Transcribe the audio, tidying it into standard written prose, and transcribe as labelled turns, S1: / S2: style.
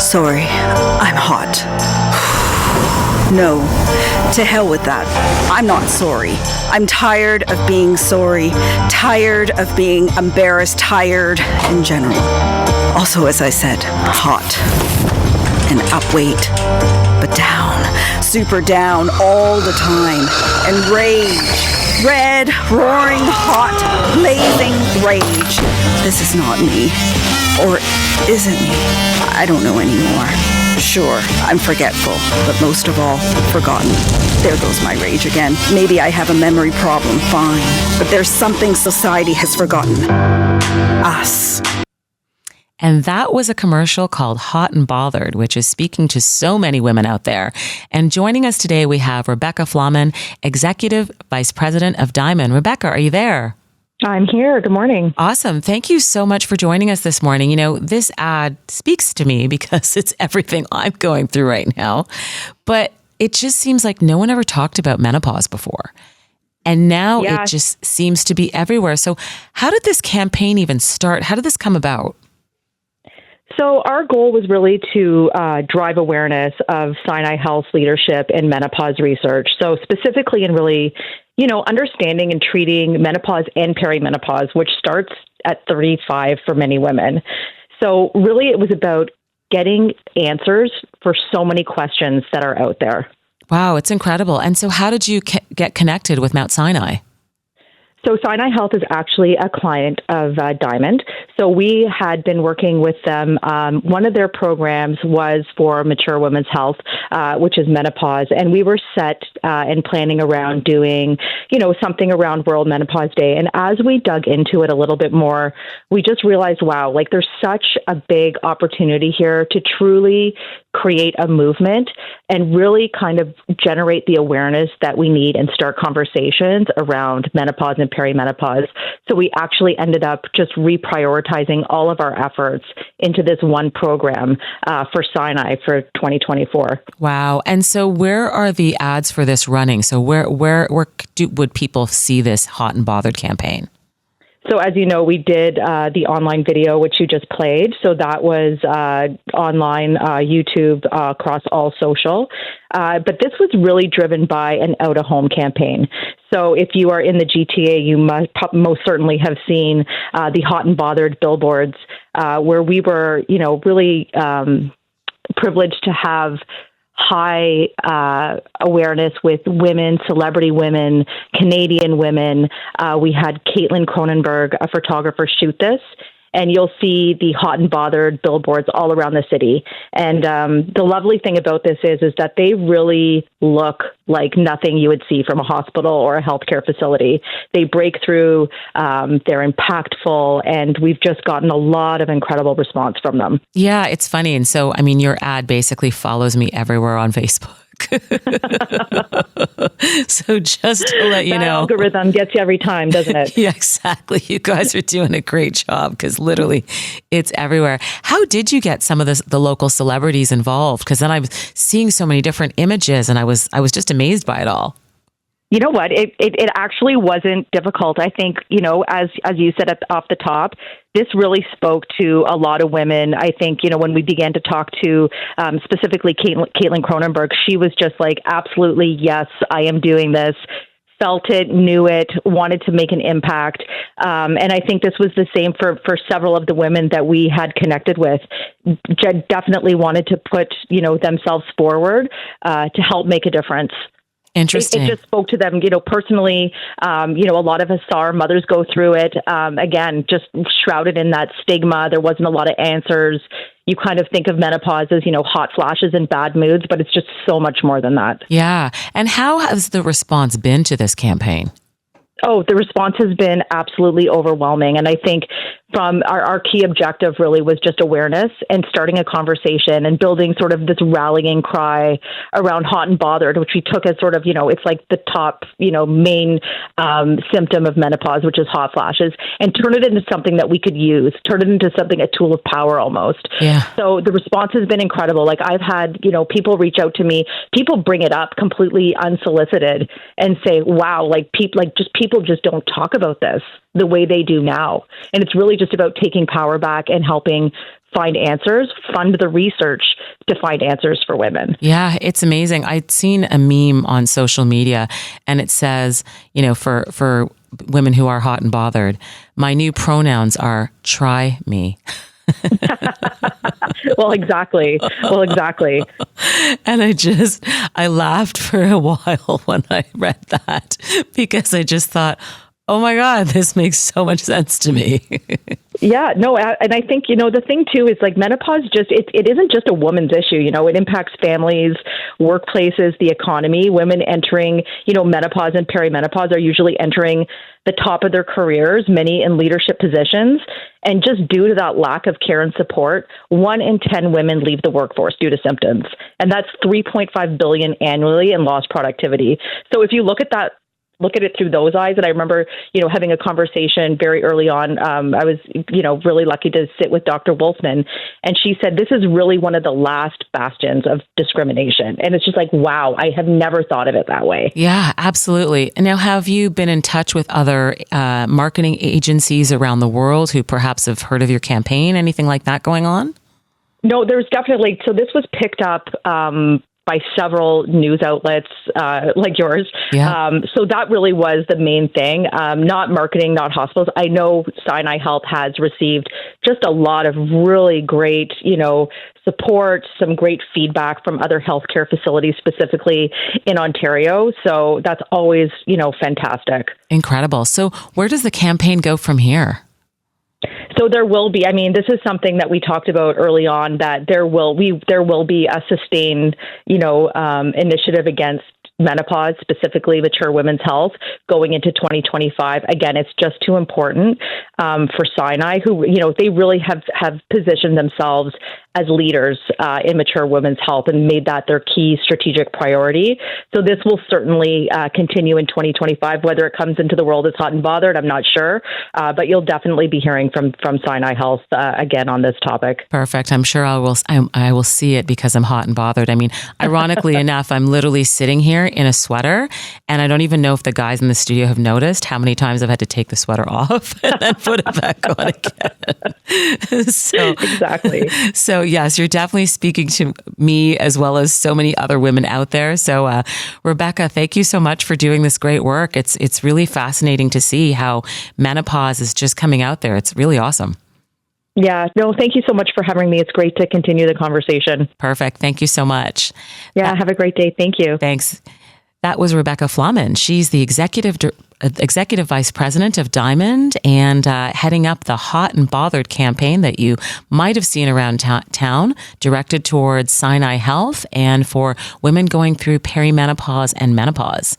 S1: Sorry, I'm hot. No, to hell with that. I'm not sorry. I'm tired of being sorry, tired of being embarrassed, tired in general. Also, as I said, hot and up weight, but down, super down all the time. And rage, red, roaring, hot, blazing rage. This is not me. Or is it me? I don't know anymore. Sure, I'm forgetful, but most of all, forgotten. There goes my rage again. Maybe I have a memory problem, fine. But there's something society has forgotten. Us.
S2: And that was a commercial called Hot and Bothered, which is speaking to so many women out there. And joining us today, we have Rebecca Flaman, Executive Vice President of Diamond. Rebecca, are you there?
S3: I'm here. Good morning.
S2: Awesome. Thank you so much for joining us this morning. You know, this ad speaks to me because it's everything I'm going through right now. But it just seems like no one ever talked about menopause before. And now it just seems to be everywhere. So how did this campaign even start? How did this come about?
S3: So our goal was really to drive awareness of Sinai Health's leadership in menopause research. So specifically in really, understanding and treating menopause and perimenopause, which starts at 35 for many women. So really it was about getting answers for so many questions that are out there.
S2: Wow, it's incredible. And so how did you get connected with Mount Sinai?
S3: So Sinai Health is actually a client of Diamond. So we had been working with them. One of their programs was for mature women's health, which is menopause. And we were set and planning around doing, something around World Menopause Day. And as we dug into it a little bit more, we just realized, wow, there's such a big opportunity here to truly create a movement and really kind of generate the awareness that we need and start conversations around menopause and perimenopause. So we actually ended up just reprioritizing all of our efforts into this one program for Sinai for 2024.
S2: Wow. And so where are the ads for this running? So where would people see this Hot and Bothered campaign?
S3: So as you know, we did the online video, which you just played. So that was online, YouTube, across all social. But this was really driven by an out-of-home campaign. So if you are in the GTA, you most certainly have seen the Hot and Bothered billboards, where we were, really privileged to have high awareness with women, celebrity women, Canadian women. We had Caitlin Cronenberg, a photographer, shoot this. And you'll see the Hot and Bothered billboards all around the city. And the lovely thing about this is that they really look like nothing you would see from a hospital or a healthcare facility. They break through, they're impactful, and we've just gotten a lot of incredible response from them.
S2: Yeah, it's funny. And so, your ad basically follows me everywhere on Facebook. So just to let you know,
S3: algorithm gets you every time, doesn't it?
S2: Yeah, exactly. You guys are doing a great job because literally it's everywhere. How did you get some of the local celebrities involved? Because then I was seeing so many different images and I was just amazed by it all.
S3: You know what? It actually wasn't difficult. I think, as you said off the top, this really spoke to a lot of women. I think, when we began to talk to specifically Caitlin Cronenberg, she was just like, absolutely, yes, I am doing this. Felt it, knew it, wanted to make an impact. And I think this was the same for several of the women that we had connected with. Definitely wanted to put, themselves forward to help make a difference.
S2: Interesting.
S3: It just spoke to them, personally. A lot of us saw our mothers go through it. Again, just shrouded in that stigma. There wasn't a lot of answers. You kind of think of menopause as, hot flashes and bad moods, but it's just so much more than that.
S2: Yeah. And how has the response been to this campaign?
S3: Oh, the response has been absolutely overwhelming. And I think from our key objective really was just awareness and starting a conversation and building sort of this rallying cry around Hot and Bothered, which we took as sort of, it's like the top, main symptom of menopause, which is hot flashes, and turn it into something that we could use, turn it into something, a tool of power almost. Yeah. So the response has been incredible. Like I've had, people reach out to me, people bring it up completely unsolicited and say, wow, people just don't talk about this the way they do now. And it's really just about taking power back and helping find answers, fund the research to find answers for women.
S2: Yeah, it's amazing. I'd seen a meme on social media and it says, for women who are hot and bothered, my new pronouns are try me.
S3: Well, exactly.
S2: And I laughed for a while when I read that because I just thought, oh my God, this makes so much sense to me.
S3: Yeah, no, and I think, the thing too is like menopause it isn't just a woman's issue, it impacts families, workplaces, the economy. Women entering, menopause and perimenopause are usually entering the top of their careers, many in leadership positions. And just due to that lack of care and support, 1 in 10 women leave the workforce due to symptoms. And that's $3.5 billion annually in lost productivity. So if you look at it through those eyes. And I remember, having a conversation very early on. I was, really lucky to sit with Dr. Wolfman. And she said, this is really one of the last bastions of discrimination. And it's just like, wow, I have never thought of it that way.
S2: Yeah, absolutely. And now, have you been in touch with other marketing agencies around the world who perhaps have heard of your campaign? Anything like that going on?
S3: No, there's definitely. So this was picked up by several news outlets like yours.
S2: Yeah.
S3: So that really was the main thing, not marketing, not hospitals. I know Sinai Health has received just a lot of really great, support, some great feedback from other healthcare facilities, specifically in Ontario. So that's always, fantastic.
S2: Incredible. So where does the campaign go from here?
S3: So there will be, this is something that we talked about early on, that there will be a sustained, initiative against menopause, specifically mature women's health, going into 2025. Again, it's just too important for Sinai, who, they really have positioned themselves as leaders in mature women's health and made that their key strategic priority. So this will certainly continue in 2025. Whether it comes into the world as hot and bothered, I'm not sure, but you'll definitely be hearing from Sinai Health again on this topic.
S2: Perfect. I'm sure I will see it because I'm hot and bothered. Ironically enough, I'm literally sitting here in a sweater, and I don't even know if the guys in the studio have noticed how many times I've had to take the sweater off and then put it back on again.
S3: Exactly.
S2: So yes, you're definitely speaking to me as well as so many other women out there. So Rebecca, thank you so much for doing this great work. It's really fascinating to see how menopause is just coming out there. It's really awesome.
S3: Yeah, no, thank you so much for having me. It's great to continue the conversation.
S2: Perfect. Thank you so much.
S3: Yeah, have a great day. Thank you.
S2: Thanks. That was Rebecca Flaman. She's the Executive Vice President of Diamond and heading up the Hot and Bothered campaign that you might have seen around town, directed towards Sinai Health and for women going through perimenopause and menopause.